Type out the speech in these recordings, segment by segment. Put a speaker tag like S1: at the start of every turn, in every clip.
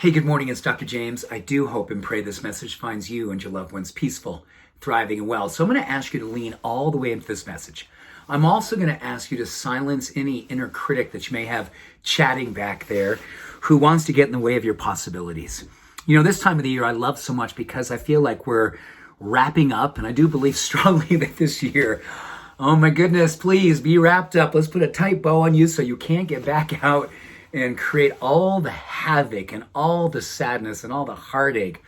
S1: Hey, good morning. It's Dr. James. I do hope and pray this message finds you and your loved ones peaceful, thriving, and well. So I'm going to ask you to lean all the way into this message. I'm also going to ask you to silence any inner critic that you may have chatting back there who wants to get in the way of your possibilities. You know, this time of the year I love so much because I feel like we're wrapping up, and I do believe strongly that this year, oh my goodness, please be wrapped up. Let's put a tight bow on you so you can't get back out and create all the havoc and all the sadness and all the heartache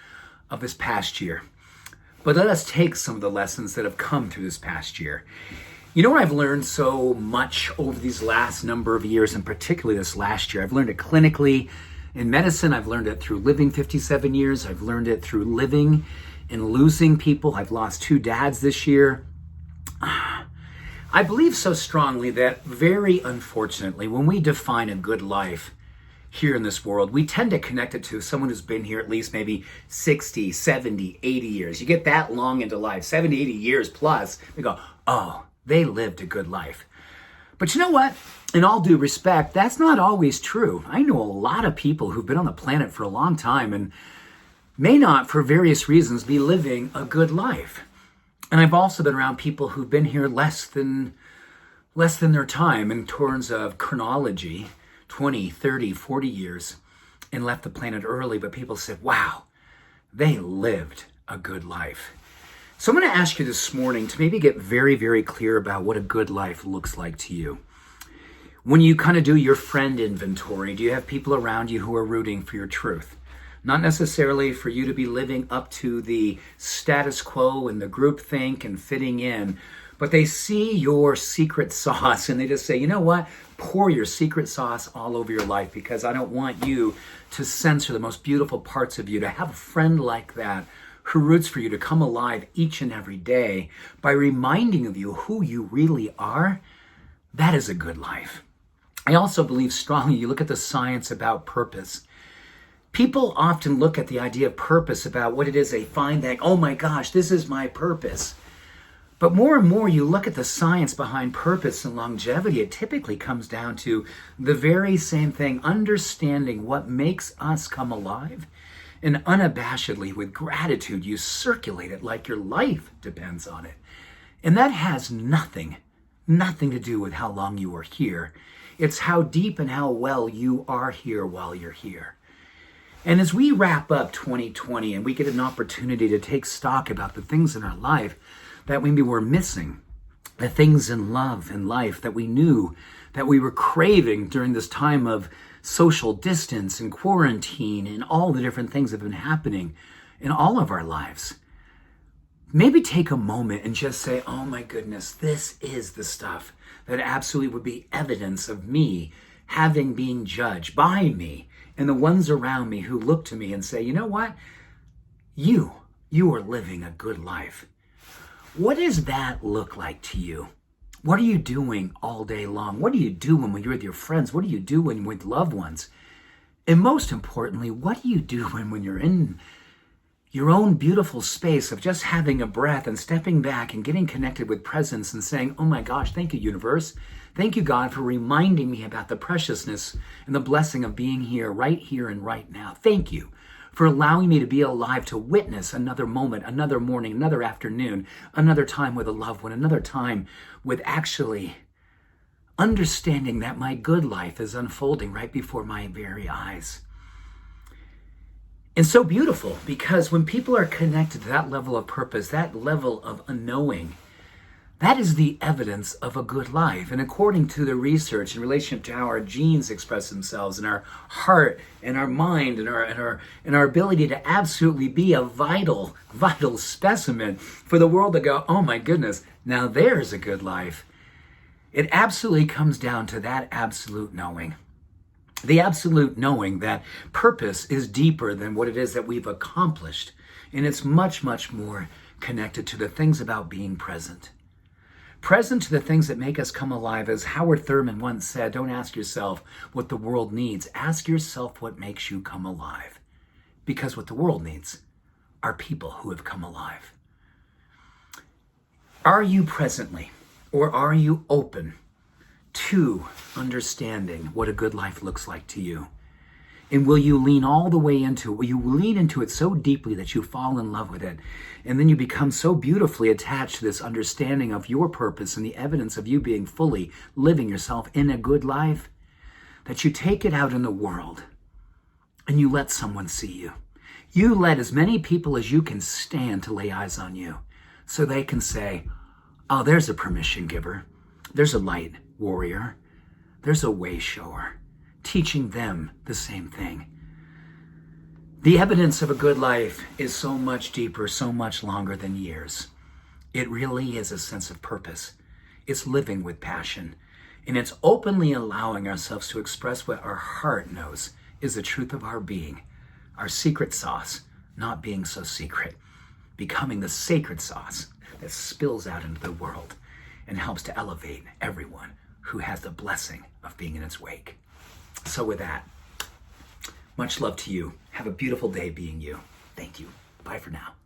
S1: of this past year. But let us take some of the lessons that have come through this past year. You know what I've learned so much over these last number of years, and particularly this last year? I've learned it clinically in medicine. I've learned it through living 57 years. I've learned it through living and losing people. I've lost 2 dads this year. I believe so strongly that, very unfortunately, when we define a good life here in this world, we tend to connect it to someone who's been here at least maybe 60, 70, 80 years. You get that long into life, 70, 80 years plus, we go, oh, they lived a good life. But you know what? In all due respect, that's not always true. I know a lot of people who've been on the planet for a long time and may not, for various reasons, be living a good life. And I've also been around people who've been here less than their time in terms of chronology, 20, 30, 40 years, and left the planet early. But people said, wow, they lived a good life. So I'm going to ask you this morning to maybe get very, very clear about what a good life looks like to you. When you kind of do your friend inventory, do you have people around you who are rooting for your truth? Not necessarily for you to be living up to the status quo and the groupthink and fitting in, but they see your secret sauce and they just say, you know what? Pour your secret sauce all over your life, because I don't want you to censor the most beautiful parts of you. To have a friend like that who roots for you to come alive each and every day by reminding of you who you really are, that is a good life. I also believe strongly, you look at the science about purpose. People often look at the idea of purpose about what it is they find that, oh my gosh, this is my purpose. But more and more you look at the science behind purpose and longevity, it typically comes down to the very same thing, understanding what makes us come alive. And unabashedly, with gratitude, you circulate it like your life depends on it. And that has nothing to do with how long you are here. It's how deep and how well you are here while you're here. And as we wrap up 2020 and we get an opportunity to take stock about the things in our life that maybe we're missing, the things in love and life that we knew that we were craving during this time of social distance and quarantine and all the different things that have been happening in all of our lives, maybe take a moment and just say, oh my goodness, this is the stuff that absolutely would be evidence of me having been judged by me and the ones around me who look to me and say, you know what? You are living a good life. What does that look like to you? What are you doing all day long? What do you do when you're with your friends? What do you do when you're with loved ones? And most importantly, what do you do when you're in your own beautiful space of just having a breath and stepping back and getting connected with presence and saying, oh my gosh, thank you, universe. Thank you, God, for reminding me about the preciousness and the blessing of being here and right now. Thank you for allowing me to be alive to witness another moment, another morning, another afternoon, another time with a loved one, another time with actually understanding that my good life is unfolding right before my very eyes. And so beautiful, because when people are connected to that level of purpose, that level of unknowing, that is the evidence of a good life. And according to the research in relationship to how our genes express themselves and our heart and our mind and our ability to absolutely be a vital specimen for the world to go, oh my goodness, now there's a good life. It absolutely comes down to that absolute knowing. The absolute knowing that purpose is deeper than what it is that we've accomplished. And it's much, much more connected to the things about being present. Present to the things that make us come alive. As Howard Thurman once said, don't ask yourself what the world needs. Ask yourself what makes you come alive. Because what the world needs are people who have come alive. Are you presently, or are you open to understanding what a good life looks like to you? And will you lean all the way into it? Will you lean into it so deeply that you fall in love with it? And then you become so beautifully attached to this understanding of your purpose and the evidence of you being fully living yourself in a good life, that you take it out in the world and you let someone see you. You let as many people as you can stand to lay eyes on you so they can say, oh, there's a permission giver. There's a light warrior. There's a way shower. Teaching them the same thing. The evidence of a good life is so much deeper, so much longer than years. It really is a sense of purpose. It's living with passion. And it's openly allowing ourselves to express what our heart knows is the truth of our being. Our secret sauce, not being so secret. Becoming the sacred sauce that spills out into the world and helps to elevate everyone who has the blessing of being in its wake. So with that, much love to you. Have a beautiful day being you. Thank you. Bye for now.